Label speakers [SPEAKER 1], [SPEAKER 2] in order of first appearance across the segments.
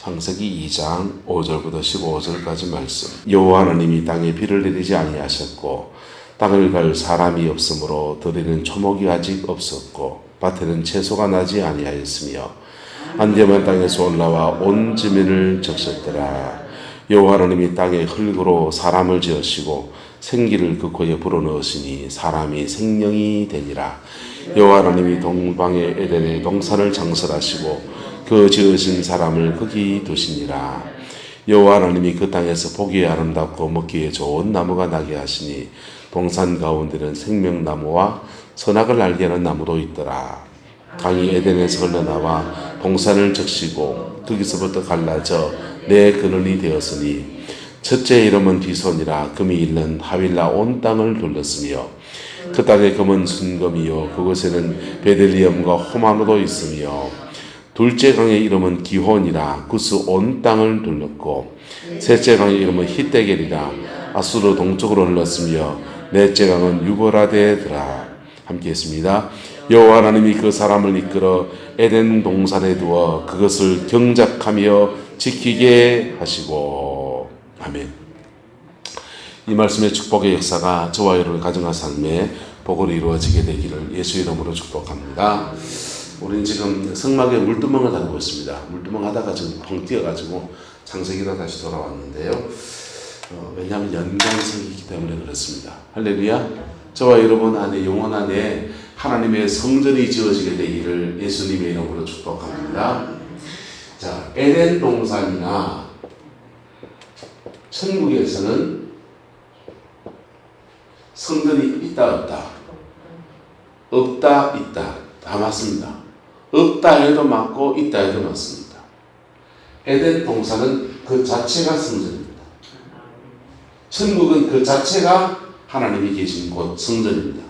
[SPEAKER 1] 창세기 2장 5절부터 15절까지 말씀. 여호와 하나님이 땅에 비를 내리지 아니하셨고 땅을 갈 사람이 없으므로 들에는 초목이 아직 없었고 밭에는 채소가 나지 아니하였으며 안개만 땅에서 올라와 온 지면을 적셨더라. 여호와 하나님이 땅에 흙으로 사람을 지으시고 생기를 그 코에 불어넣으시니 사람이 생명이 되니라. 여호와 하나님이 동방의 에덴에 동산을 장설하시고 그 지으신 사람을 거기 두시니라. 여호와 하나님이 그 땅에서 보기에 아름답고 먹기에 좋은 나무가 나게 하시니 동산 가운데는 생명나무와 선악을 알게 하는 나무도 있더라. 강이 에덴에서 흘러나와 동산을 적시고 거기서부터 갈라져 네 근원이 되었으니 첫째 이름은 디손이라. 금이 있는 하윌라 온 땅을 둘렀으며 그 땅의 금은 순금이요 그곳에는 베들리엄과 호마노도 있으며 둘째 강의 이름은 기혼이라. 구스 온 땅을 둘렀고 셋째 강의 이름은 히데겔이라. 아수르 동쪽으로 흘렀으며 넷째 강은 유보라데더라. 함께 했습니다. 여호와 하나님이 그 사람을 이끌어 에덴 동산에 두어 그것을 경작하며 지키게 하시고. 아멘. 이 말씀의 축복의 역사가 저와 여러분의 가정과 삶에 복으로 이루어지게 되기를 예수 이름으로 축복합니다. 우리는 지금 성막에 물두멍을 다니고 있습니다. 물두멍 하다가 지금 펑 뛰어가지고 창세기로 다시 돌아왔는데요. 왜냐하면 연관성이 있기 때문에 그렇습니다. 할렐루야. 저와 여러분 안에 영혼 안에 하나님의 성전이 지어지게 되기를 예수님의 이름으로 축복합니다. 자, 에덴 동산이나 천국에서는 성전이 있다 없다, 없다 있다 다 맞습니다. 없다 해도 맞고 있다 해도 맞습니다. 에덴 동산은 그 자체가 성전입니다. 천국은 그 자체가 하나님이 계신 곳 성전입니다.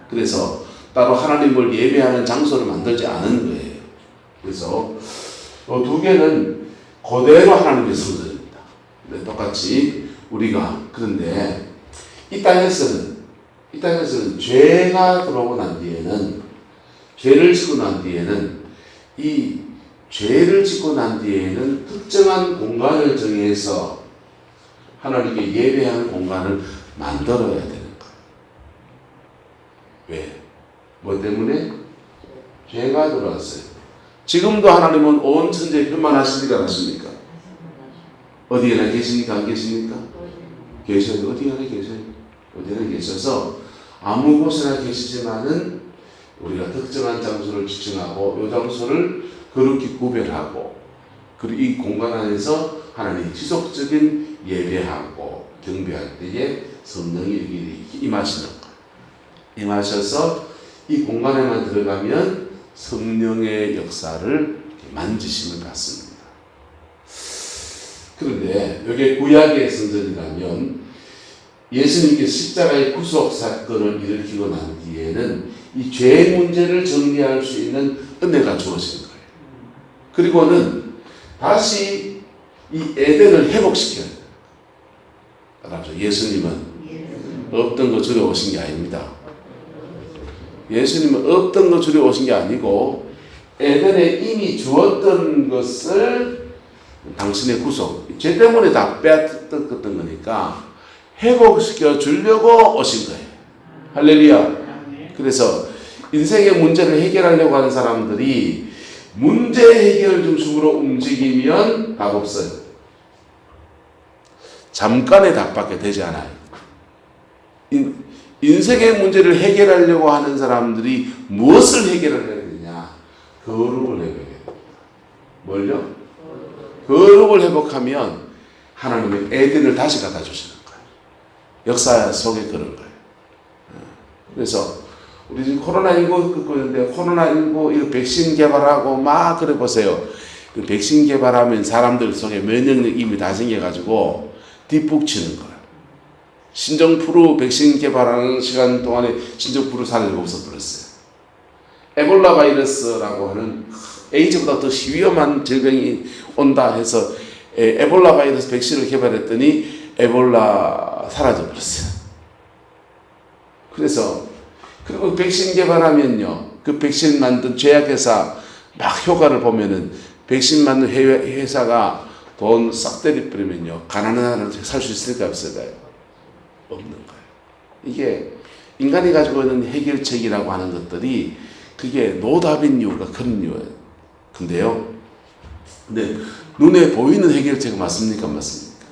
[SPEAKER 1] 그래서 따로 하나님을 예배하는 장소를 만들지 않은 거예요. 그래서 두 개는 그대로 하나님의 성전입니다. 똑같이 우리가 그런데 이 땅에서는 죄가 들어오고 난 뒤에는 죄를 짓고 난 뒤에는 이 죄를 짓고 난 뒤에는 특정한 공간을 정해서 하나님께 예배하는 공간을 만들어야 되는 거예요. 왜? 뭐 때문에? 죄가 들어왔어요. 지금도 하나님은 온 천지에 편만하시니까 하십니까? 어디에나 계십니까? 안 계십니까? 계셔요. 어디에나 계셔요. 어디에나 계셔서 아무 곳에나 계시지만은 우리가 특정한 장소를 지칭하고 이 장소를 그렇게 구별하고 그리고 이 공간 안에서 하나님 지속적인 예배하고 경배할 때에 성령이 여기 임하시는 거예요. 임하셔서 이 공간에만 들어가면 성령의 역사를 만지심을 받습니다. 그런데 이게 구약의 성전이라면 예수님께서 십자가의 구속 사건을 일으키고 난 뒤에는 이 죄 문제를 정리할 수 있는 은혜가 주어진 거예요. 그리고는 다시 이 에덴을 회복시켜야 돼요. 알았죠? 예수님은 없던 거 주려 오신 게 아닙니다. 예수님은 없던 거 주려 오신 게 아니고 에덴에 이미 주었던 것을 당신의 구속, 죄 때문에 다 빼앗겼던 거니까 회복시켜 주려고 오신 거예요. 할렐루야. 그래서 인생의 문제를 해결하려고 하는 사람들이 문제 해결 중심으로 움직이면 답 없어요. 잠깐의 답밖에 되지 않아요. 인생의 문제를 해결하려고 하는 사람들이 무엇을 해결해야 되냐? 거룩을 회복해야 돼요. 뭘요? 거룩을 회복하면 하나님은 에덴을 다시 갖다 주시는 거예요. 역사 속에 그런 거예요. 그래서 우리 지금 코로나19 듣고 있는데 코로나19 이거 백신 개발하고 막 그래 보세요. 그 백신 개발하면 사람들 속에 면역력 이미 다 생겨가지고 뒷북 치는 거예요. 신종플루 백신 개발하는 시간 동안에 신종플루 사례가 없어버렸어요. 에볼라 바이러스라고 하는 에이즈보다 더 위험한 질병이 온다 해서 에볼라 바이러스 백신을 개발했더니 에볼라 사라져버렸어요. 그래서 그리고 백신 개발하면요, 그 백신 만든 제약회사 막 효과를 보면은 백신 맞는 회사가 돈 싹 때려버리면요, 가난한 나라는 살 수 있을까요, 없을까요? 없는 거예요. 이게 인간이 가지고 있는 해결책이라고 하는 것들이 그게 노답인 이유가 그런 이유예요. 근데 눈에 보이는 해결책은 맞습니까? 맞습니까?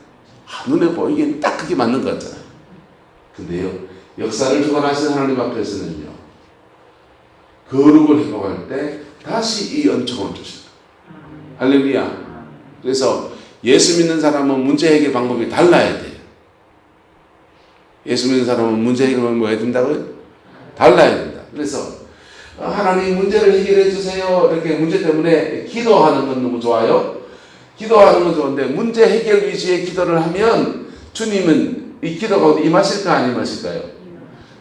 [SPEAKER 1] 눈에 보이기엔 딱 그게 맞는 것 같잖아요. 근데요, 역사를 주관하신 하나님 앞에서는요, 거룩을 회복할 때 다시 이 은총을 주신다. 할렐루야. 그래서 예수 믿는 사람은 문제 해결 방법이 달라야 돼요. 예수 믿는 사람은 문제 해결은 뭐 해야 된다고요? 달라야 된다. 그래서 하나님 문제를 해결해 주세요. 이렇게 문제 때문에 기도하는 건 너무 좋아요. 기도하는 건 좋은데 문제 해결 위주의 기도를 하면 주님은 이 기도 가운데 임하실까 안 임하실까요?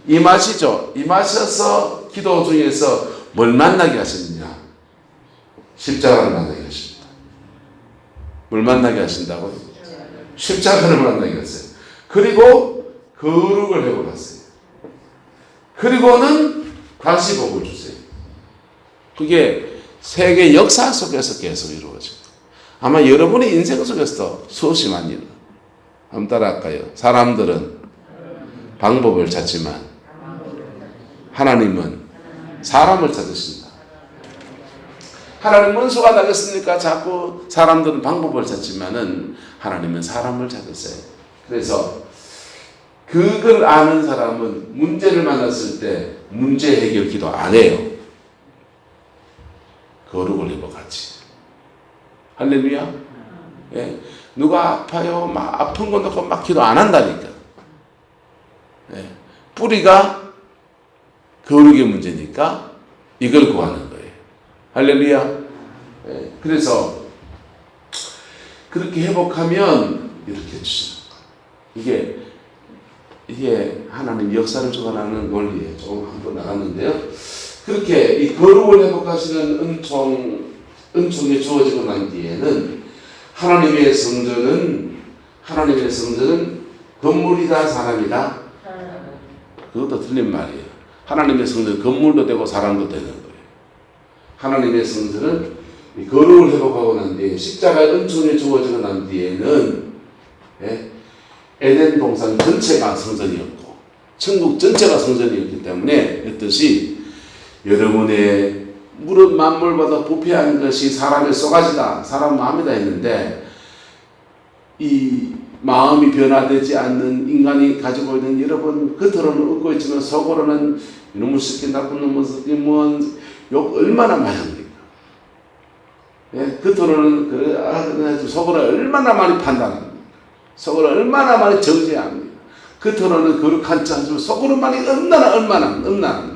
[SPEAKER 1] 임하시죠. 임하셔서 기도 중에서 뭘 만나게 하시느냐? 십자가를 만나게 하십니다. 뭘 만나게 하신다고요? 십자가를 만나게 하세요. 그리고 거룩을 회복하세요. 그리고는 다시 복을 주세요. 그게 세계 역사 속에서 계속 이루어집니다. 아마 여러분의 인생 속에서도 수없이 많이 일어나요. 한번 따라할까요? 사람들은 방법을 찾지만 하나님은 사람을 찾으신다. 하나님은 수가 나겠습니까? 자꾸 사람들은 방법을 찾지만은 하나님은 사람을 찾으세요. 그래서 그걸 아는 사람은 문제를 만났을 때 문제 해결 기도 안 해요. 거룩을 회복하지. 할렐루야. 예. 누가 아파요? 막 아픈 거 놓고 막 기도 안 한다니까. 예. 뿌리가 거룩의 문제니까 이걸 구하는 거예요. 할렐루야. 예. 그래서 그렇게 회복하면 이렇게 주시는 거예요. 이게 하나님 역사를 주관하는 원리에 조금 한번 나갔는데요. 그렇게 이 거룩을 회복하시는 은총이 주어지고 난 뒤에는 하나님의 성전은 건물이다 사람이다? 그것도 틀린 말이에요. 하나님의 성전은 건물도 되고 사람도 되는 거예요. 하나님의 성전은 거룩을 회복하고 난 뒤에 십자가의 은총이 주어지고 난 뒤에는 에덴 동산 전체가 성전이었고 천국 전체가 성전이었기 때문에 했듯이 여러분의 물은 만물보다 부패한 것이 사람의 쏘가지다, 사람 마음이다 했는데 이 마음이 변화되지 않는 인간이 가지고 있는 여러분 겉으로는 웃고 있지만 속으로는 이놈의 새끼 나쁜 놈의 새끼 욕 얼마나 많이 합니까? 예? 겉으로는 속으로 얼마나 많이 판단합니다. 속으로 얼마나 많이 정죄합니다. 겉으로는 거룩한 척 하지만 속으로 많이 얼마나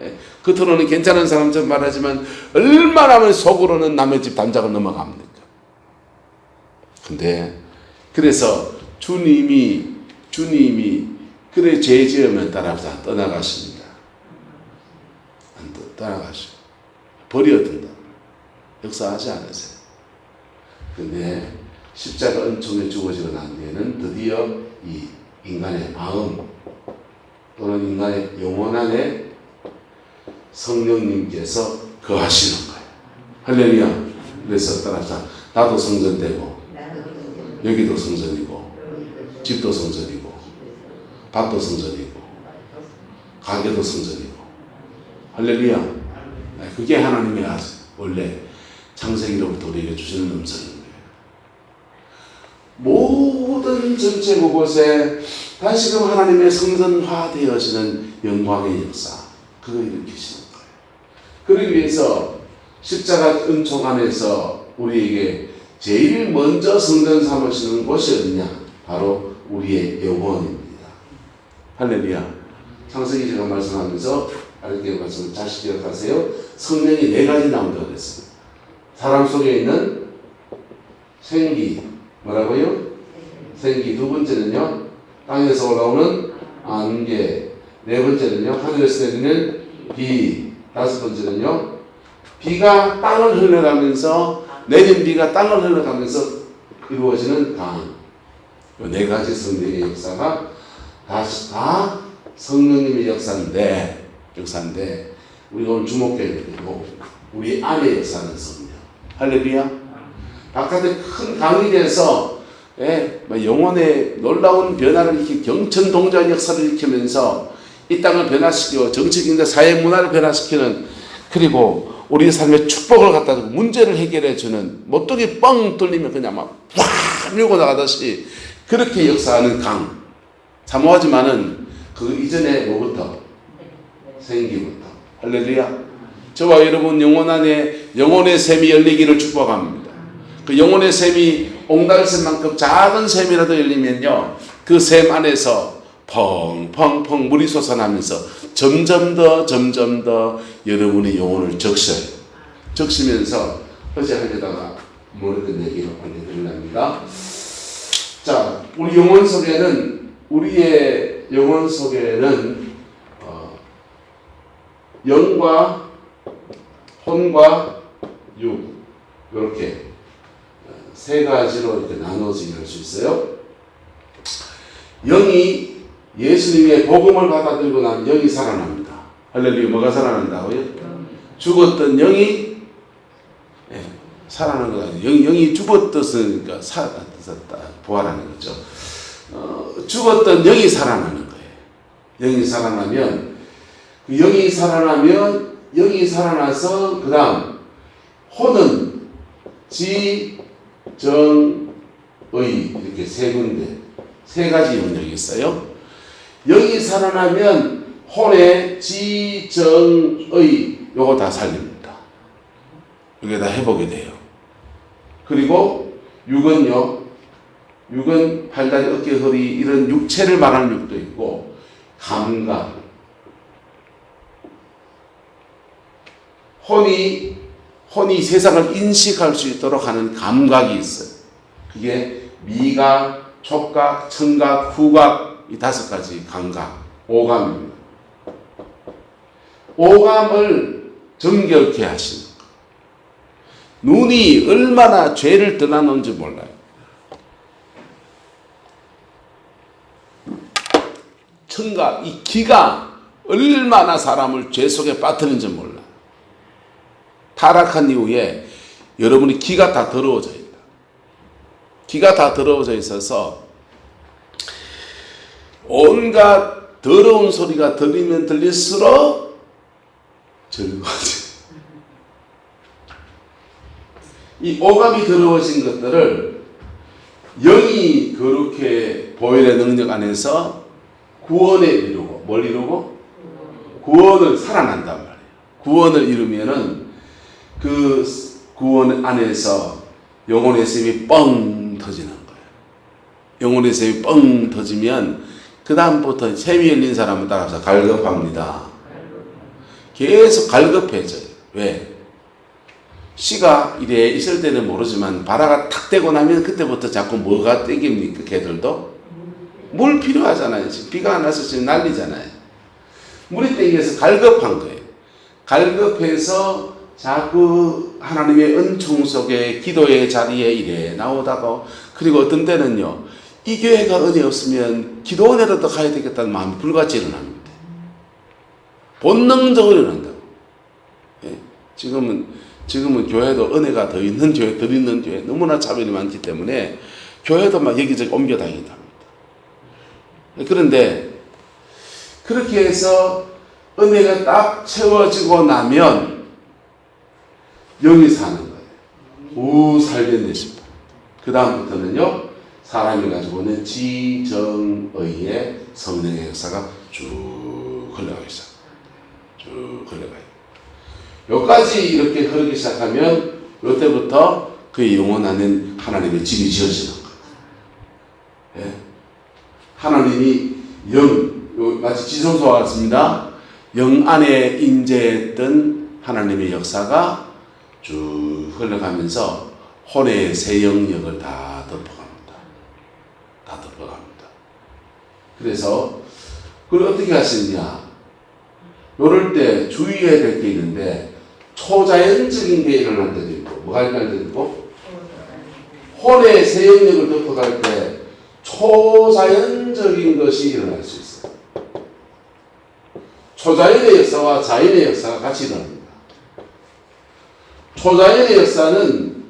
[SPEAKER 1] 예? 겉으로는 괜찮은 사람처럼 말하지만 얼마나 많이 속으로는 남의 집 담장을 넘어갑니까? 근데 그래서 주님이 그래 죄 지으면 따라서 떠나가십니다. 떠나가시고 버려둔다. 역사하지 않으세요. 근데 십자가 은총에 주어지고 난 뒤에는 드디어 이 인간의 마음 또는 인간의 영혼 안에 성령님께서 거하시는 거예요. 할렐루야. 그래서 따라서 나도 성전되고 여기도 성전이고 집도 성전이고 밭도 성전이고 가게도 성전이고 할렐루야. 그게 하나님의 원래 창세기로부터 우리에게 주시는 음성입니다. 모든 전체 곳곳에 다시금 하나님의 성전화되어지는 영광의 역사 그거 일으키시는 거예요. 그러기 위해서 십자가 은총 안에서 우리에게 제일 먼저 성전 삼으시는 곳이 어디냐? 바로 우리의 영혼입니다. 할렐루야. 창세기 제가 말씀하면서 알게 말씀 다시 기억하세요. 성령이 4가지 나온다고 그랬습니다. 사람 속에 있는 생기 뭐라고요? 생기. 두 번째는요 땅에서 올라오는 안개. 네 번째는요 하늘에서 내리는 비. 다섯 번째는요 비가 땅을 흘러가면서 내린 비가 땅을 흘러가면서 이루어지는 강. 이 4가지 성령의 역사가 다 성령님의 역사인데 우리가 오늘 주목해야 되고 우리 안에 역사는 성령. 할렐루야. 바깥에 큰 강이 돼서 영혼의 놀라운 변화를 일으키 경천동자의 역사를 일으키면서 이 땅을 변화시키고 정치경제 사회 문화를 변화시키는, 그리고 우리 삶의 축복을 갖다 주고 문제를 해결해 주는, 못독이 뻥 뚫리면 그냥 막확 밀고 나가듯이 그렇게 역사하는 강. 사모하지만은 그 이전에 뭐부터? 생기부터. 할렐루야. 저와 여러분 영혼 안에 영혼의 샘이 열리기를 축복합니다. 그 영혼의 샘이 옹달샘만큼 작은 샘이라도 열리면요, 그 샘 안에서 펑펑펑 물이 솟아나면서 점점 더 여러분의 영혼을 적시면서 어제 하려다가 모르던 얘기로 알려드리랍니다. 자, 우리의 영혼 속에는 영과 혼과 육, 이렇게 세 가지로 이렇게 나눠지게 할 수 있어요. 영이 예수님의 복음을 받아들이고 나면 영이 살아납니다. 할렐루야. 뭐가 살아난다고요? 죽었던 영이 살아나는 거 아니에요. 영이 죽었으니까 부활하는 거죠. 죽었던 영이 살아나는 거예요. 영이 살아나서 그 다음 혼은 지, 정, 의, 이렇게 세 군데, 세 가지 영역이 있어요. 영이 살아나면 혼의 지, 정, 의 요거 다 살립니다. 이게 다 회복이 돼요. 그리고 육은요, 육은 팔다리, 어깨, 허리 이런 육체를 말하는 육도 있고, 감각, 혼이 세상을 인식할 수 있도록 하는 감각이 있어요. 그게 미각, 촉각, 청각, 후각, 이 5가지 감각, 오감입니다. 오감을 정결케 하시는 것. 눈이 얼마나 죄를 드러나는지 몰라요. 청각, 이 귀가 얼마나 사람을 죄 속에 빠뜨리는지 몰라요. 타락한 이후에 여러분이 귀가 다 더러워져 있다. 귀가 다 더러워져 있어서 온갖 더러운 소리가 들리면 들릴수록 즐거워져. 이 오감이 더러워진 것들을 영이 그렇게 보혈의 능력 안에서 구원에 이루고, 뭘 이루고? 구원을 살아난단 말이에요. 구원을 이루면은 그 구원 안에서 영혼의 샘이 뻥 터지는 거예요. 영혼의 샘이 뻥 터지면 그 다음부터 샘이 열린 사람은 따라서 갈급합니다. 계속 갈급해져요. 왜? 씨가 이래 있을 때는 모르지만 바라가 탁 되고 나면 그때부터 자꾸 뭐가 땡깁니까? 걔들도? 물 필요하잖아요. 지금 비가 안 와서 지금 난리잖아요. 물이 땡겨서 갈급한 거예요. 갈급해서 자꾸 하나님의 은총 속에 기도의 자리에 이래 나오다가, 그리고 어떤 때는요, 이 교회가 은혜 없으면 기도원에라도 가야 되겠다는 마음이 불같이 일어납니다. 본능적으로 일어난다고. 예. 지금은 교회도 은혜가 더 있는 교회, 덜 있는 교회, 너무나 차별이 많기 때문에 교회도 막 여기저기 옮겨 다니기도 합니다. 그런데 그렇게 해서 은혜가 딱 채워지고 나면 영이 사는 거예요. 살겠네 싶어. 그 다음부터는요, 사람이 가지고 있는 지정의의 성령의 역사가 쭉 흘러가기 시작합니다. 쭉 흘러가요. 여기까지 이렇게 흐르기 시작하면 이때부터 그의 영혼 안에 하나님의 집이 지어지는 거예요. 예? 하나님이 마치 지성소와 같습니다. 영 안에 임재했던 하나님의 역사가 쭉 흘러가면서 혼의 새 영역을 다 덮어갑니다. 다 덮어갑니다. 그래서 그걸 어떻게 하시느냐? 이럴 때 주의해야 될 게 있는데, 초자연적인 게 일어날 때도 있고, 뭐가 일어날 때도 있고, 혼의 새 영역을 덮어갈 때 초자연적인 것이 일어날 수 있어요. 초자연의 역사와 자연의 역사가 같이 일어납니다. 초자연의 역사는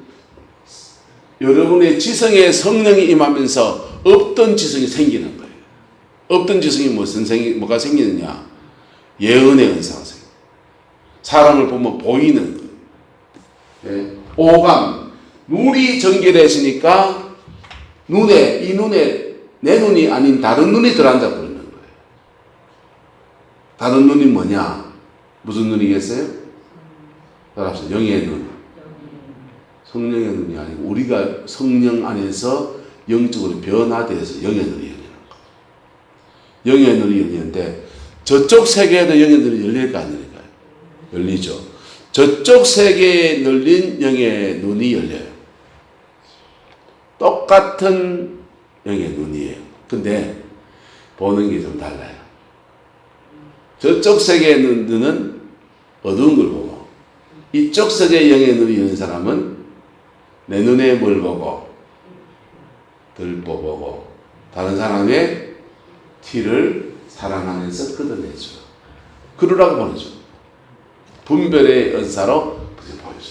[SPEAKER 1] 여러분의 지성에 성령이 임하면서 없던 지성이 생기는 거예요. 없던 지성이 뭐가 생기느냐? 예언의 은사가 생겨요. 사람을 보면 보이는 거예요. 예? 오감, 눈이 전개되시니까 이 눈에 내 눈이 아닌 다른 눈이 들어앉아 버리는 거예요. 다른 눈이 뭐냐? 무슨 눈이겠어요? 따라서 영의 눈. 성령의 눈이 아니고 우리가 성령 안에서 영적으로 변화되어서 영의 눈이 열리는 거예요. 영의 눈이 열리는데 저쪽 세계에도 영의 눈이 열릴까 안 열릴까요? 열리죠. 저쪽 세계에 열린 영의 눈이 열려요. 똑같은 영의 눈이에요. 근데 보는 게 좀 달라요. 저쪽 세계의 눈은 어두운 걸 보고 이쪽 세계의 영의 눈이 열린 사람은 내 눈에 뭘 보고 들보 보고 다른 사람의 티를 사랑 안에서 끄덕내죠. 그러라고 보내죠. 분별의 은사로 보여줘.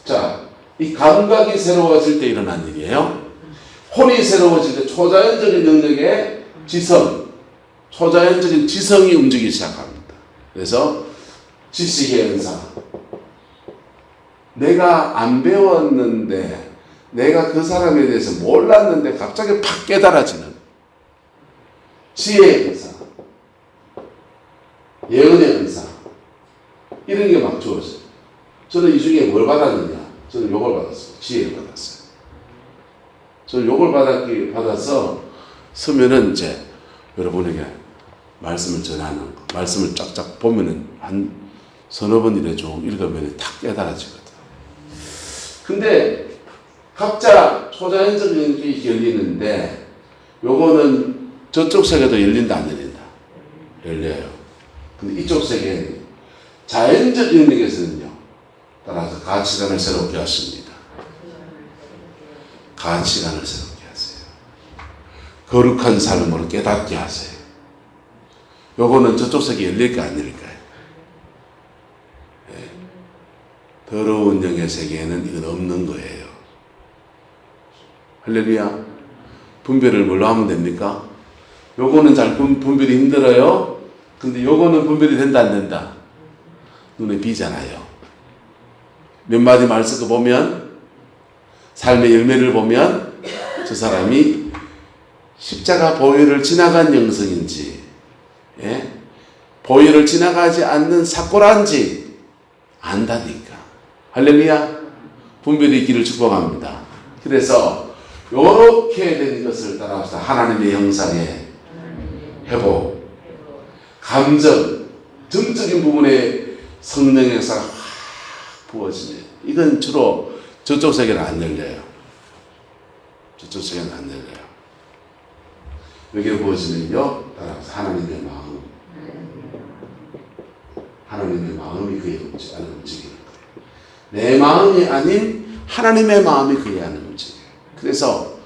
[SPEAKER 1] 자, 이 감각이 새로워질 때 일어난 일이에요. 혼이 새로워질 때 초자연적인 능력의 초자연적인 지성이 움직이기 시작합니다. 그래서 지식의 은사. 내가 안 배웠는데, 내가 그 사람에 대해서 몰랐는데 갑자기 팍 깨달아지는 지혜의 은사, 예언의 은사, 이런 게 막 주어져요. 저는 이 중에 뭘 받았느냐? 저는 욕을 받았어요. 지혜를 받았어요. 저는 욕을 받아서 서면은 이제 여러분에게 말씀을 전하는 거, 말씀을 쫙쫙 보면은 한 서너 번 이래 쭉 읽으면 탁 깨달아지거든. 근데 각자 초자연적인 게 열리는데 요거는 저쪽 세계도 열린다 안 열린다? 열려요. 근데 이쪽 세계는 자연적 영역에서는요. 따라서 가치관을 새롭게 하십니다. 가치관을 새롭게 하세요. 거룩한 삶으로 깨닫게 하세요. 요거는 저쪽 세계 열릴까 안 열릴까요? 네. 더러운 영의 세계에는 이건 없는 거예요. 할렐루야. 분별을 뭘로 하면 됩니까? 요거는 잘 분별이 힘들어요. 근데 요거는 분별이 된다 안 된다? 눈에 비잖아요. 몇 마디 말 쓰고 보면 삶의 열매를 보면 저 사람이 십자가 보혈을 지나간 영성인지 보혈을 지나가지 않는 삭골한지 안다니까. 할렐루야. 분별이 있기를 축복합니다. 그래서 요렇게 된 것을 따라서 하나님의 형상의 회복, 감정, 정적인 부분에 성령의 역사가 확 부어지네. 이건 주로 저쪽 세계는 안 열려요. 저쪽 세계는 안 열려요. 여기에 부어지면요, 따라서 하나님의 마음, 하나님의 마음이 그에 안에 움직이는 거예요. 내 마음이 아닌 하나님의 마음이 그에 안에 움직여요. 그래서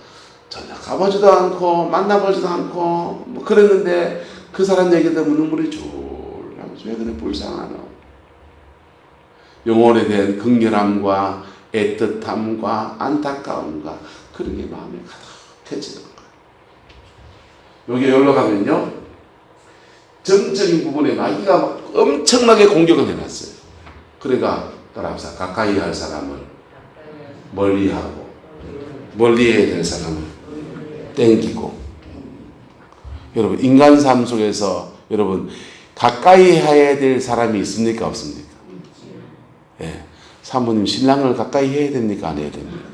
[SPEAKER 1] 전혀 가보지도 않고 만나보지도 않고 뭐 그랬는데 그 사람 얘기 때문에 눈물이 쫄 나면서 왜 그래 불쌍하노. 영혼에 대한 긍휼함과 애틋함과 안타까움과 그런 게 마음에 가득해지는 거예요. 여기에 올라가면요, 정적인 부분에 마귀가 막 엄청나게 공격을 해놨어요. 그러니까 따라합시다. 가까이 할 사람을 멀리하고 멀리해야 될 사람을 땡기고. 여러분 인간 삶 속에서 여러분 가까이 해야 될 사람이 있습니까 없습니까? 예. 사모님 신랑을 가까이 해야 됩니까 안 해야 됩니까?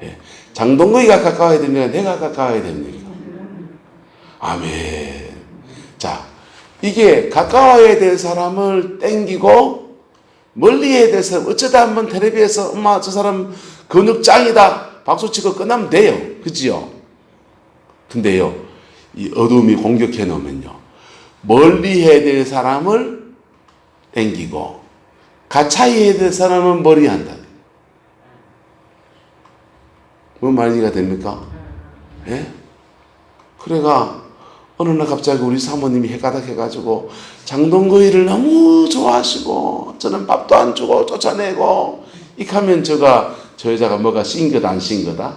[SPEAKER 1] 예. 장동건이가 가까워야 됩니까? 내가 가까워야 됩니까? 아멘. 자, 이게 가까워야 될 사람을 땡기고 멀리 해야 될 사람, 어쩌다 한번 텔레비에서 엄마 저 사람 근육 짱이다 박수치고 끝나면 돼요. 그지요? 근데요, 이 어둠이 공격해 놓으면요, 멀리 해야 될 사람을 땡기고 가차이 해야 될 사람은 멀리 한다. 뭔 말이가 됩니까? 예? 그래가 어느 날 갑자기 우리 사모님이 해가닥해가지고 장동거이를 너무 좋아하시고 저는 밥도 안 주고 쫓아내고 이렇게 하면 저 여자가 뭐가 씌인 거다 안 씌인 거다?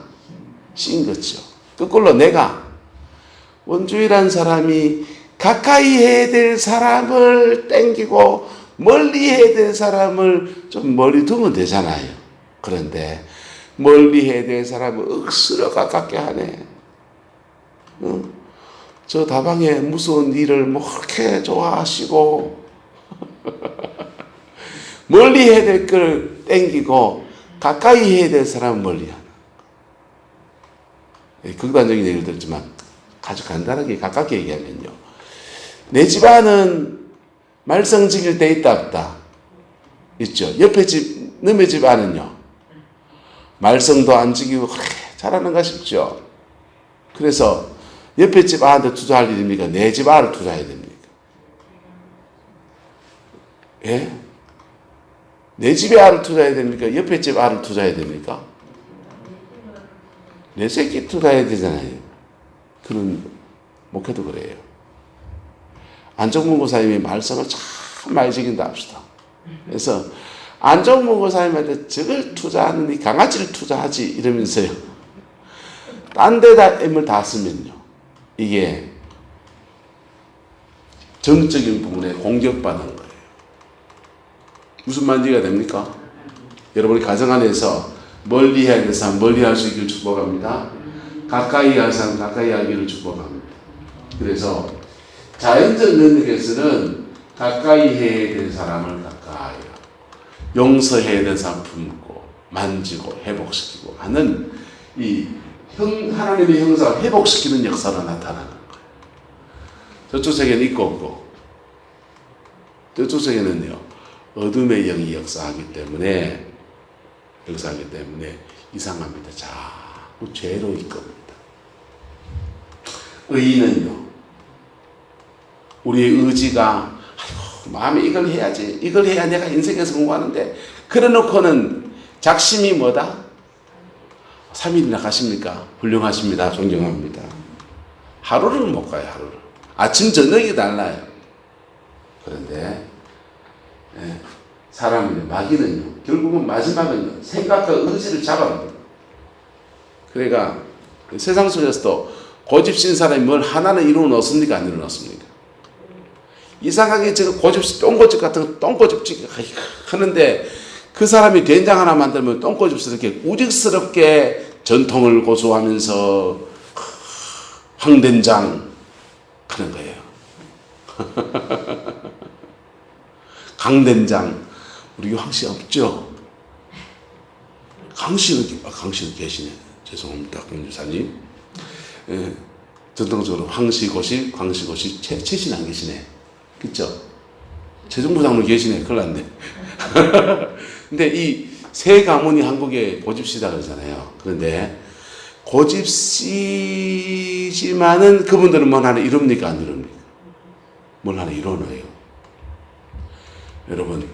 [SPEAKER 1] 씌인 거죠. 거꾸로 내가 원주의란 사람이 가까이 해야 될 사람을 땡기고 멀리 해야 될 사람을 좀 멀리 두면 되잖아요. 그런데 멀리 해야 될 사람을 억수로 가깝게 하네. 저 다방에 무서운 일을 뭐 그렇게 좋아하시고 멀리 해야 될 걸 땡기고 가까이 해야 될 사람은 멀리 하는 거. 극단적인 얘기를 들었지만 아주 간단하게 가깝게 얘기하면요. 내 집안은 말썽 지길 때 있다 없다? 있죠. 옆에 집, 너네 집안은요. 말썽도 안 지기고 그래 잘하는가 싶죠. 그래서 옆에 집 아한테 투자할 일입니까? 내 집 아를 투자해야 됩니까? 예? 내 집에 아를 투자해야 됩니까? 옆에 집 아를 투자해야 됩니까? 내 새끼 투자해야 되잖아요. 그런 목회도 그래요. 안정문 고사님이 말썽을 참 많이 지긴다 합시다. 그래서 안정문 고사님한테 저걸 투자하는 이 강아지를 투자하지 이러면서요. 딴 데다 M을 다 쓰면요. 이게 정적인 부분에 공격받는 거예요. 무슨 말인지가 됩니까? 여러분이 가정 안에서 멀리 해야 될 사람 멀리 할 수 있기를 축복합니다. 가까이 할 사람 가까이 하기를 축복합니다. 그래서 자연적 능력에서는 가까이 해야 될 사람을 가까이 용서해야 될 사람 품고 만지고 회복시키고 하는 이 하나님의 형상을 회복시키는 역사로 나타나는 거예요. 저쪽 세계는 있고 없고 저쪽 세계는요 어둠의 영이 역사하기 때문에 이상합니다. 자꾸 죄로 이끕니다. 의인은요 우리의 의지가 아이고 마음에 이걸 해야지 이걸 해야 내가 인생에서 공부하는데 그래놓고는 작심이 뭐다? 3일이나 가십니까? 훌륭하십니다. 존경합니다. 하루를 못 가요. 하루를. 아침 저녁이 달라요. 그런데 사람의 마귀는요 결국은 마지막은요 생각과 의지를 잡아갑니다. 그러니까 세상 속에서도 고집신 사람이 뭘 하나는 이루어 놓습니까? 안 이루어 놓습니까? 이상하게 저 고집 똥고집 같은 거 똥고집지기 하는데 그 사람이 된장 하나 만들면 똥고집스럽게 우직스럽게 전통을 고수하면서 황된장 하는 거예요. 강된장 우리 황씨 없죠? 강씨는 계시네. 죄송합니다. 공주사님. 예, 전통적으로 황씨, 광씨, 최신 안 계시네. 그쵸? 최종부 장로 계시네. 큰일 났네. 근데 이 세 가문이 한국의 고집시다 그러잖아요. 그런데 고집시지만은 그분들은 뭘 하나 이룹니까? 안 이룹니까? 뭘 하나 이뤄내요. 여러분,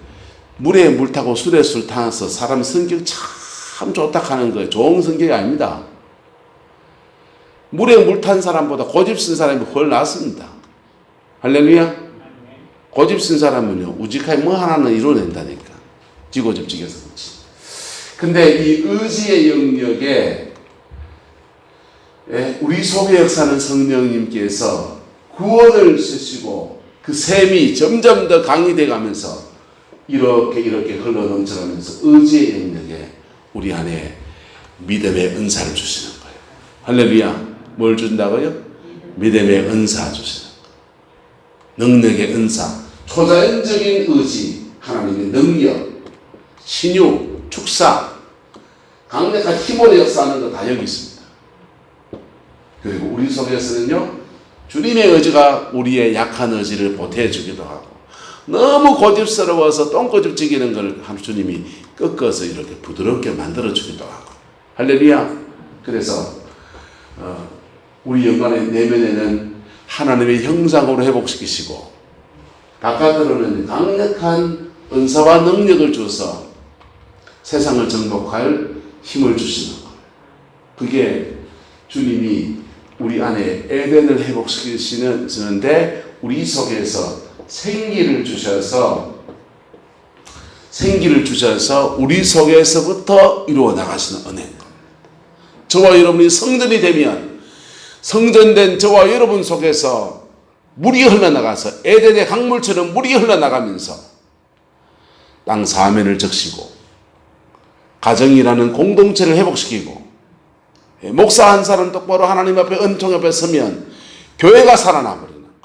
[SPEAKER 1] 물에 물 타고 술에 술 타서 사람 성격 참 좋다 하는 거예요. 좋은 성격이 아닙니다. 물에 물 탄 사람보다 고집 쓴 사람이 훨 낫습니다. 할렐루야? 고집 쓴 사람은요, 우직하게 뭐 하나는 이뤄낸다니까. 지고집직해서 그렇지. 근데 이 의지의 영역에 우리 속에 역사는 성령님께서 구원을 쓰시고 그 셈이 점점 더 강의돼 가면서 이렇게 흘러넘쳐가면서 의지의 영역에 우리 안에 믿음의 은사를 주시는 거예요. 할렐루야. 뭘 준다고요? 믿음의 은사 주시는 거예요. 능력의 은사, 초자연적인 의지, 하나님의 능력, 신유, 축사, 강력한 힘으로 역사하는 거 다 여기 있습니다. 그리고 우리 속에서는요, 주님의 의지가 우리의 약한 의지를 보태주기도 하고, 너무 고집스러워서 똥고집지기는 걸 주님이 꺾어서 이렇게 부드럽게 만들어주기도 하고. 할렐루야. 그래서 우리 영광의 내면에는 하나님의 형상으로 회복시키시고 바깥으로는 강력한 은사와 능력을 주어서 세상을 정복할 힘을 주시는 것. 그게 주님이 우리 안에 에덴을 회복시키시는데 우리 속에서 생기를 주셔서 생기를 주셔서 우리 속에서부터 이루어 나가시는 은혜인 겁니다. 저와 여러분이 성전이 되면 성전된 저와 여러분 속에서 물이 흘러나가서 에덴의 강물처럼 물이 흘러나가면서 땅 사면을 적시고 가정이라는 공동체를 회복시키고 목사 한 사람 똑바로 하나님 앞에 은총 앞에 서면 교회가 살아나 버리는 거예요.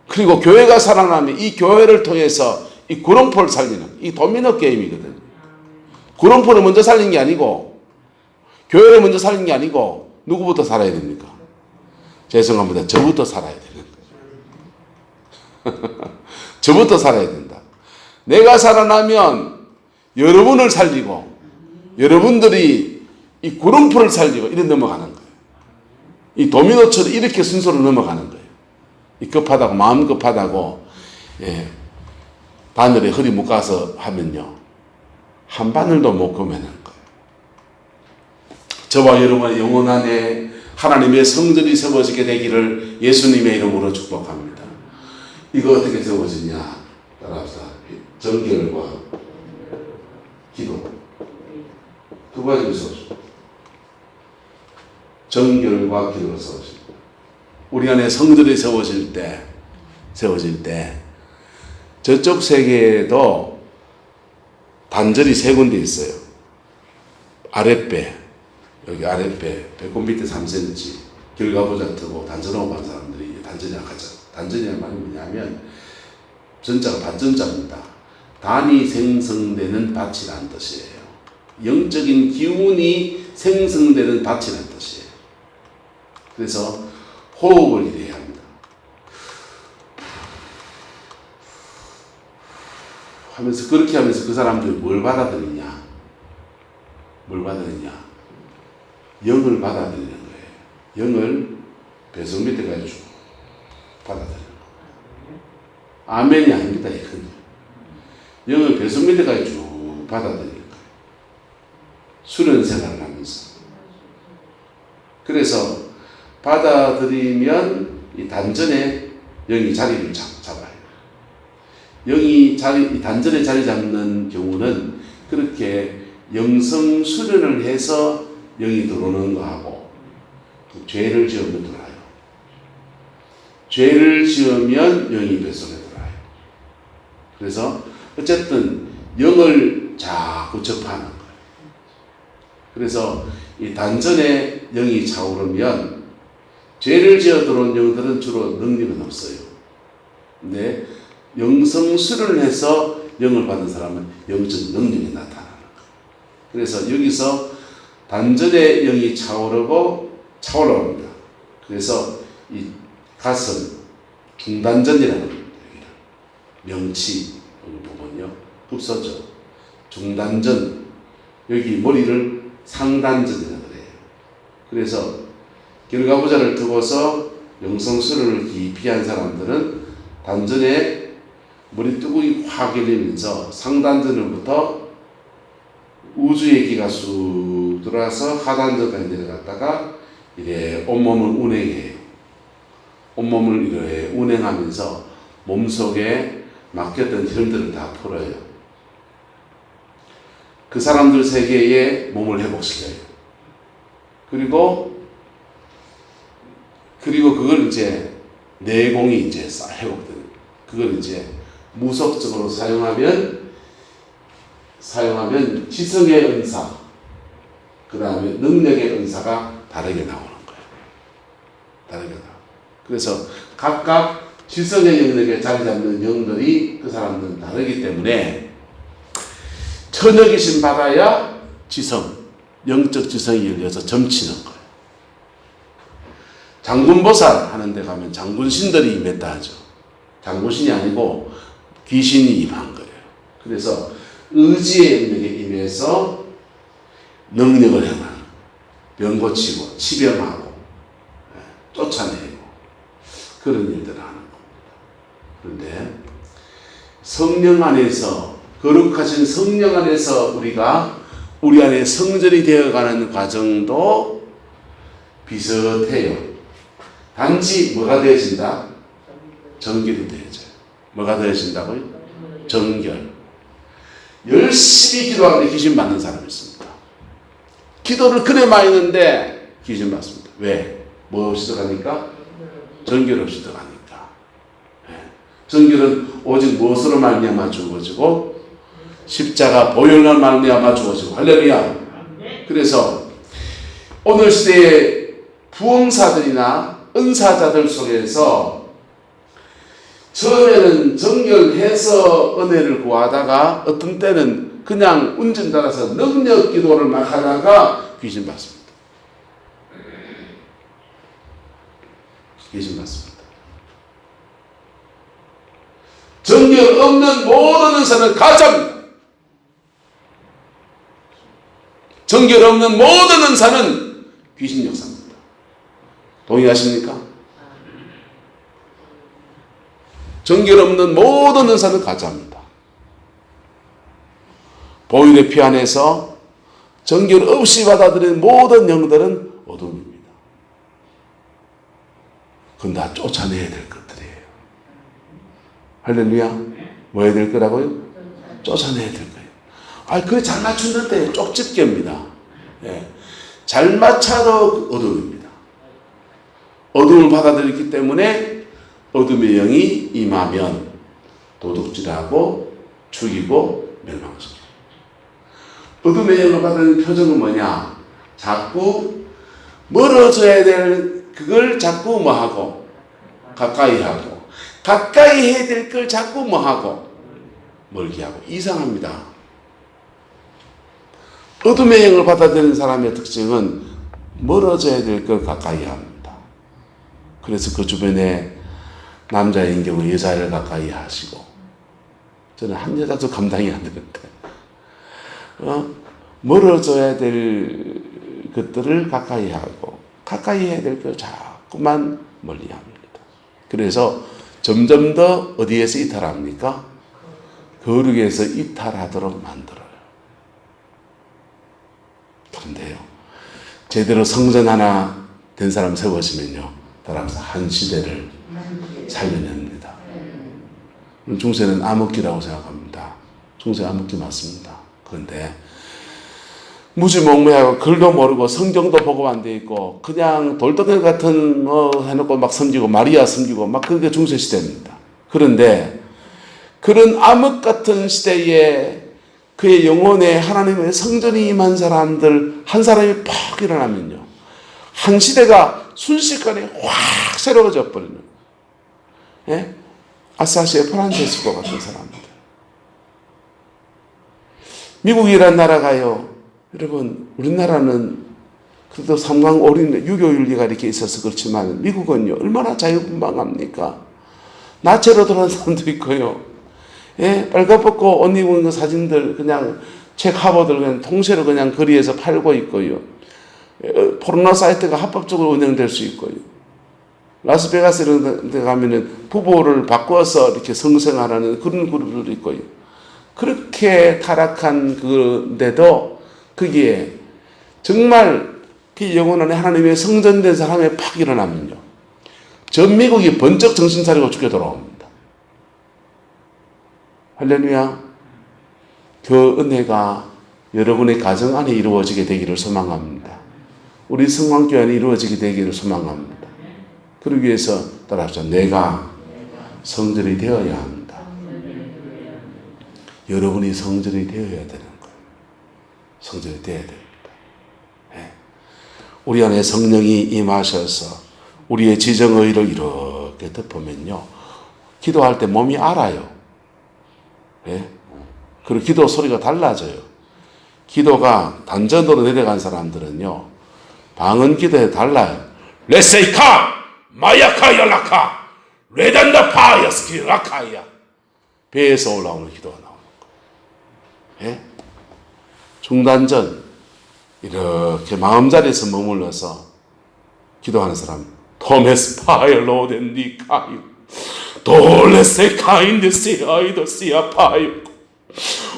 [SPEAKER 1] 그리고 교회가 살아나면 이 교회를 통해서 이 구름포를 살리는 이 도미노 게임이거든요. 구름포를 먼저 살린 게 아니고 교회를 먼저 살린 게 아니고 누구부터 살아야 됩니까? 죄송합니다. 저부터 살아야 되는 거예요. 저부터 살아야 된다. 내가 살아나면 여러분을 살리고 여러분들이 이 구름포를 살리고 이래 넘어가는 거예요. 이 도미노처럼 이렇게 순서로 넘어가는 거예요. 이 급하다고 마음 급하다고 바늘에 허리 묶어서 하면요 한 바늘도 못 그매는 거예요. 저와 여러분의 영혼 안에 하나님의 성전이 세워지게 되기를 예수님의 이름으로 축복합니다. 이거 어떻게 세워지냐? 따라합시다. 정결과 기도 두 가지로 세워집니다. 정결과 기도로 세워집니다. 우리 안에 성전이 세워질 때 저쪽 세계에도 단절이 세 군데 있어요. 아랫배, 여기 아랫배, 배꼽 밑에 3cm, 결과보자 트고 단전하고 간 사람들이 단전이 약하죠. 단전이란 말이 뭐냐면 전자가 단전자입니다. 단이 생성되는 밭이라는 뜻이에요. 영적인 기운이 생성되는 밭이라는 뜻이에요. 그래서 호흡을 이래야 합니다. 하면서 그렇게 하면서 그 사람들이 뭘 받아들이냐? 영을 받아들이는 거예요. 영을 배송 밑에까지 주고 받아들이는 거예요. 아멘이 아닙니다. 이건 영을 배송 밑에까지 쭉 받아들이는 거예요. 수련 생활을 하면서. 그래서 받아들이면 이 단전에 영이 자리를 잡아요. 영이 단전에 자리 잡는 경우는 그렇게 영성 수련을 해서 영이 들어오는 거하고 죄를 지으면 들어와요. 죄를 지으면 영이 뱃속에 들어와요. 그래서 어쨌든 영을 자꾸 접하는 거예요. 그래서 이 단전에 영이 차오르면 죄를 지어 들어온 영들은 주로 능력은 없어요. 근데 영성 수련을 해서 영을 받은 사람은 영적 능력이 나타나는 거예요. 그래서 여기서 단전에 영이 차올라옵니다. 그래서 이 가슴 중단전이라는 겁니다. 명치 여기 보면요 흡서죠. 중단전 여기 머리를 상단전이라고 그래요. 그래서 결과부자를 두고서 영성 수련을 깊이 한 사람들은 단전에 머리뚜껑이 확 열리면서 상단전으로부터 우주의 기가 쑥 들어와서 하단전까지 내려갔다가 이래 온몸을 운행해요. 온몸을 이래 운행하면서 몸속에 막혔던 흐름들을 다 풀어요. 그 사람들 세계에 몸을 회복시켜요. 그리고 그걸 이제 내공이 이제 회복돼요. 그걸 이제 무속적으로 사용하면 지성의 은사, 그 다음에 능력의 은사가 다르게 나오는 거예요. 다르게 나와요. 그래서 각각 지성의 영역에 자리 잡는 영들이 그 사람들은 다르기 때문에 처녀귀신 받아야 지성, 영적 지성이 열려서 점치는 거예요. 장군보살 하는 데 가면 장군신들이 임했다 하죠. 장군신이 아니고 귀신이 임한 거예요. 그래서 의지의 영역에 임해서 능력을 행하는, 병 고치고 치병하고 쫓아내고 그런 일들을 하는 겁니다. 그런데 성령 안에서 거룩하신 성령 안에서 우리가 우리 안에 성전이 되어가는 과정도 비슷해요. 단지 뭐가 되어진다? 정결이 되어져요. 뭐가 되어진다고요? 정결. 열심히 기도하는데 귀신 받는 사람이 있습니다. 기도를 그래 많이 했는데 귀신 받습니다. 왜? 뭐 없이 들어가니까? 정결 없이 들어가니까. 정결은 오직 무엇으로 말미암아 주어지고 십자가 보혈로 말미암아 주어지고. 할렐루야. 그래서 오늘 시대의 부흥사들이나 은사자들 속에서 처음에는 정결해서 은혜를 구하다가 어떤 때는 그냥 운전 따라서 능력 기도를 막 하다가 귀신 받습니다. 귀신 받습니다. 정결 없는 모든 은사는 가짜입니다. 정결 없는 모든 은사는 귀신 역사입니다. 동의하십니까? 정결 없는 모든 은사는 가짜입니다. 보혈의 피 안에서 정결 없이 받아들이는 모든 영들은 어둠입니다. 그건 다 쫓아내야 될 것들이에요. 할렐루야. 뭐 해야 될 거라고요? 쫓아내야 될 거예요. 그게 잘 맞추는데 쪽집게입니다. 잘 맞춰도 어둠입니다. 어둠을 받아들였기 때문에 어둠의 영이 임하면 도둑질하고 죽이고 멸망시켜요. 어둠의 영을 받는 표정은 뭐냐? 자꾸 멀어져야 될 그걸 자꾸 뭐하고 가까이 하고, 가까이 해야 될 걸 자꾸 뭐하고 멀게 하고. 이상합니다. 어둠의 영을 받아들이는 사람의 특징은 멀어져야 될 걸 가까이 합니다. 그래서 그 주변에 남자인 경우 여자를 가까이 하시고, 저는 한 여자도 감당이 안 되는데, 멀어져야 될 것들을 가까이 하고, 가까이 해야 될 걸 자꾸만 멀리 합니다. 그래서 점점 더 어디에서 이탈합니까? 거룩에서 이탈하도록 만들어요. 그런데요, 제대로 성전 하나 된 사람 세워지면요, 따라서 한 시대를 살려냅니다. 중세는 암흑기라고 생각합니다. 중세 암흑기 맞습니다. 그런데 무지몽매하고 글도 모르고 성경도 보고 안 돼 있고 그냥 돌덩이 같은 해놓고 막 섬기고 마리아 섬기고 막 그게 중세 시대입니다. 그런데 그런 암흑 같은 시대에 그의 영혼에 하나님의 성전이 임한 사람들 한 사람이 팍 일어나면요, 한 시대가 순식간에 확 새로워져 버리는, 아사시의 프란체스코 같은 사람들. 미국이란 나라가요, 여러분, 우리나라는 그래도 삼강오륜 유교윤리가 이렇게 있어서 그렇지만 미국은요, 얼마나 자유분방합니까? 나체로 돌아온 사람도 있고요, 빨갛벗고 옷 입은 그 사진들 그냥 책 화보들 그냥 통째로 그냥 거리에서 팔고 있고요, 포르노 사이트가 합법적으로 운영될 수 있고요, 라스베가스 이런 데 가면은 부부를 바꿔서 이렇게 성생활하는 그런 그룹들도 있고요. 그렇게 타락한 그데도 거기에 정말 그 영혼 안에 하나님의 성전된 사람이 팍 일어나면요, 전 미국이 번쩍 정신 차리고 죽게 돌아옵니다. 할렐루야. 그 은혜가 여러분의 가정 안에 이루어지게 되기를 소망합니다. 우리 성광교회 안에 이루어지게 되기를 소망합니다. 그러기 위해서 따라합시다. 내가 성전이 되어야 합니다. 여러분이 성전이 되어야 되는 거예요. 성전이 되어야 됩니다. 우리 안에 성령이 임하셔서 우리의 지정의를 이렇게 덮으면요, 기도할 때 몸이 알아요. 그리고 기도 소리가 달라져요. 기도가 단전으로 내려간 사람들은요, 방언 기도에 달라요. 레세이카 마야카 열라카 레단다 파야스키 라카야. 배에서 올라오는 기도가 나오는 거예요. 중단전 이렇게 마음자리에서 머물러서 기도하는 사람, 토메스 파일로 덴디카유 돌레세카인데시아이더시아 파유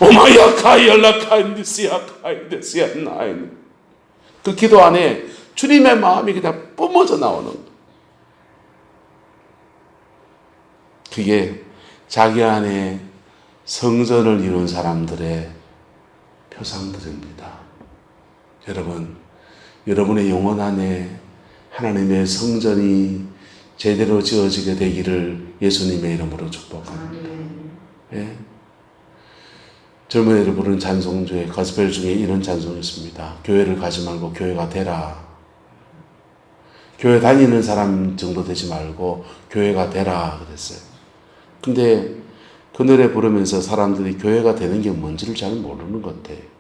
[SPEAKER 1] 오마야카열라카인데시아카인데시아나인. 그 기도 안에 주님의 마음이 그냥 뿜어져 나오는 거예요. 그게 자기 안에 성전을 이룬 사람들의 표상드립니다. 여러분, 여러분의 영혼 안에 하나님의 성전이 제대로 지어지게 되기를 예수님의 이름으로 축복합니다. 예? 젊은 애들 부르는 찬송 중에, 가스펠 중에 이런 찬송이 있습니다. 교회를 가지 말고 교회가 되라. 교회 다니는 사람 정도 되지 말고 교회가 되라 그랬어요. 근데 그 노래 부르면서 사람들이 교회가 되는 게 뭔지를 잘 모르는 것 같아요.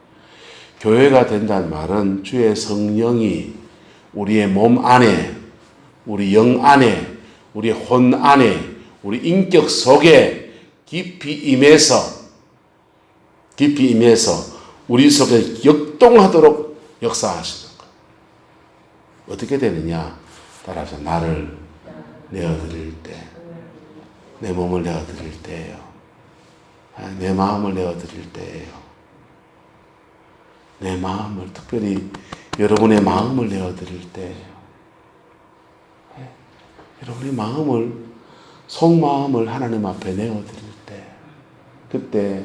[SPEAKER 1] 교회가 된다는 말은 주의 성령이 우리의 몸 안에, 우리 영 안에, 우리 혼 안에, 우리 인격 속에 깊이 임해서 우리 속에 역동하도록 역사하시는 거예요. 어떻게 되느냐? 따라서 나를 내어드릴 때, 내 몸을 내어드릴 때예요. 내 마음을 내어드릴 때예요. 내 마음을, 특별히 여러분의 마음을 내어드릴 때예요. 여러분의 마음을, 속마음을 하나님 앞에 내어드릴 때, 그때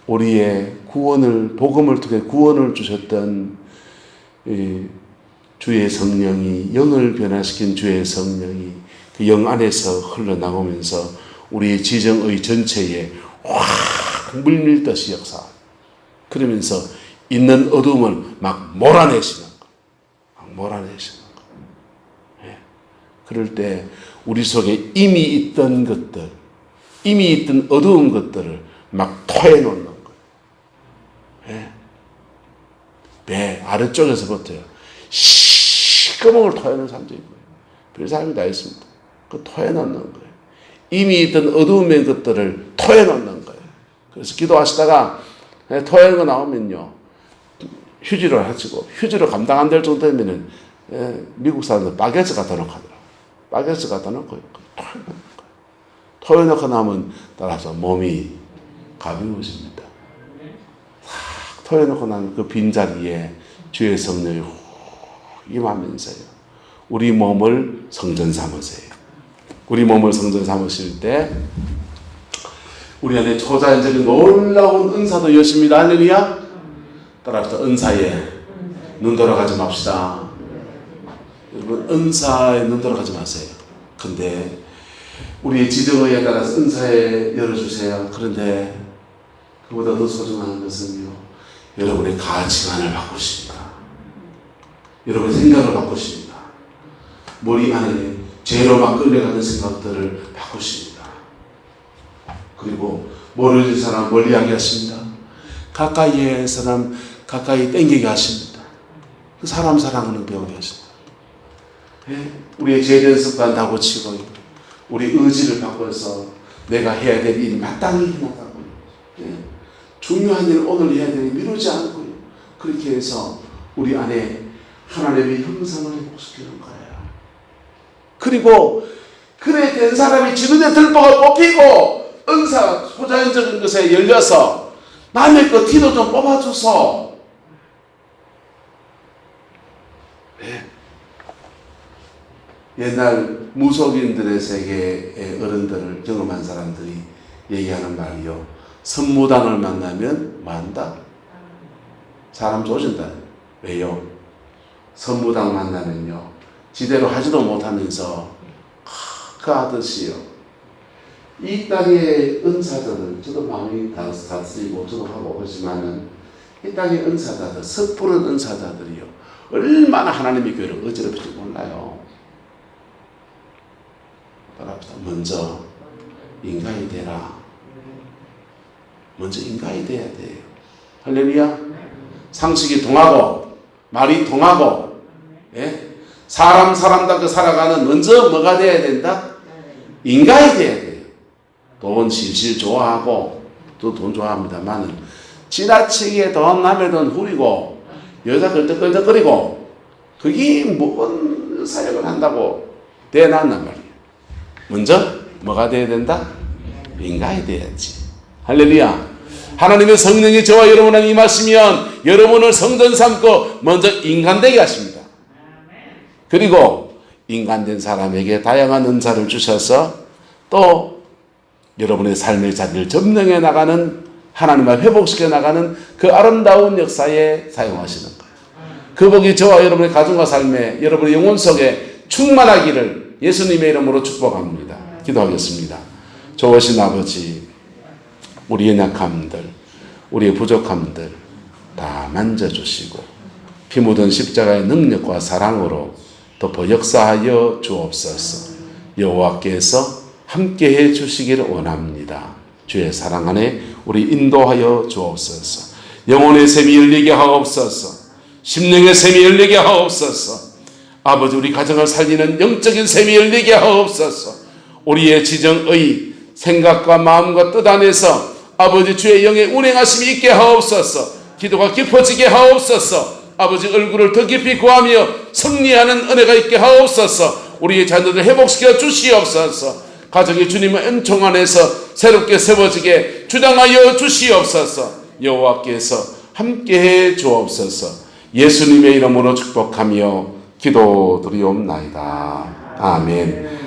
[SPEAKER 1] 우리의 구원을, 복음을 통해 구원을 주셨던 주의 성령이, 영을 변화시킨 주의 성령이 그 영 안에서 흘러나오면서 우리의 지정의 전체에 확 물밀듯이 역사. 그러면서 있는 어둠을 막 몰아내시는 거. 막 몰아내시는 거. 예. 그럴 때 우리 속에 이미 있던 것들, 이미 있던 어두운 것들을 막 토해놓는 거예요. 예. 배 아래쪽에서부터요. 시꺼먼 토해놓는 사람도 있고요. 별 사람이 다 있습니다. 그 토해놓는 거예요. 이미 있던 어두운 것들을 토해놓는 거예요. 그래서 기도하시다가 토해놓은 거 나오면요. 휴지를 하시고, 휴지로 감당 안 될 정도 되면은 미국 사람들 바게트 갖다 놓고 하더라고요. 바게트 갖다 놓고 토해놓는 거예요. 토해놓고 나면 따라서 몸이 가벼워집니다. 싹 토해놓고 나면 그 빈자리에 주의 성령이 훅 임하면서요. 우리 몸을 성전 삼으세요. 우리 몸을 성전 삼으실 때 우리 안에 초자연적인 놀라운 은사도 여십니다. 할렐루야. 따라서 은사에 눈 돌아가지 맙시다. 여러분, 은사에 눈 돌아가지 마세요. 근데 우리의 지정의에 따라서 은사에 열어주세요. 그런데 그보다 더 소중한 것은요, 여러분의 가치관을 바꾸십니다. 여러분의 생각을 바꾸십니다. 머리 안에 죄로 막 끌려가는 생각들을 바꾸십니다. 그리고 모르는 사람 멀리하게 하십니다. 가까이의 사람 가까이 땡기게 하십니다. 사람 사랑하는 배우게 하십니다. 예? 우리의 죄된 습관 다 고치고 우리 의지를 바꿔서 내가 해야 될 일이 마땅히 해나가고요. 예? 중요한 일을 오늘 해야 되니 미루지 않고요. 그렇게 해서 우리 안에 하나님의 형상을 회복시키는 거예요. 그리고 그래 된 사람이 지금의 들보가 뽑히고 은사 소자연적인 것에 열려서 남의 거 티도 좀 뽑아줘서 네. 옛날 무속인들의 세계의 어른들을 경험한 사람들이 얘기하는 말이요. 선무당을 만나면 뭐 한다? 사람 조진다. 왜요? 선무당 만나면요. 지대로 하지도 못하면서 그 아저씨요. 이 땅의 은사들을 저도 마음이 다스리고 저도 하고 그러지만은 이 땅의 은사자들, 섣부른 은사자들이요. 얼마나 하나님의 교회를 어지럽힐지 몰라요. 따라합시다. 먼저 인간이 되라. 먼저 인간이 돼야 돼요. 할렐루야. 상식이 통하고 말이 통하고 예? 사람답게 살아가는 먼저 뭐가 돼야 된다? 인간이 돼야 돼요. 돈 실실 좋아하고 또 돈 좋아합니다만은 지나치게 돈 남의 돈 후리고 여자 끌떡끌떡거리고 그게 뭔 사역을 한다고 대놨단 말이에요. 먼저 뭐가 돼야 된다? 인간이 돼야지. 할렐루야. 하나님의 성령이 저와 여러분 안에 임하시면 여러분을 성전 삼고 먼저 인간 되게 하십니다. 그리고 인간된 사람에게 다양한 은사를 주셔서 또 여러분의 삶의 자리를 점령해 나가는 하나님을 회복시켜 나가는 그 아름다운 역사에 사용하시는 거예요. 그 복이 저와 여러분의 가정과 삶에 여러분의 영혼 속에 충만하기를 예수님의 이름으로 축복합니다. 기도하겠습니다. 좋으신 아버지, 우리의 약함들, 우리의 부족함들 다 만져주시고 피 묻은 십자가의 능력과 사랑으로 덮어 역사하여 주옵소서. 여호와께서 함께해 주시기를 원합니다. 주의 사랑 안에 우리 인도하여 주옵소서. 영혼의 샘이 열리게 하옵소서. 심령의 샘이 열리게 하옵소서. 아버지, 우리 가정을 살리는 영적인 샘이 열리게 하옵소서. 우리의 지정의 생각과 마음과 뜻 안에서 아버지 주의 영의 운행하심이 있게 하옵소서. 기도가 깊어지게 하옵소서. 아버지 얼굴을 더 깊이 구하며 승리하는 은혜가 있게 하옵소서. 우리의 자녀들을 회복시켜 주시옵소서. 가정이 주님의 은총 안에서 새롭게 세워지게 주장하여 주시옵소서. 여호와께서 함께해 주옵소서. 예수님의 이름으로 축복하며 기도드리옵나이다. 아멘.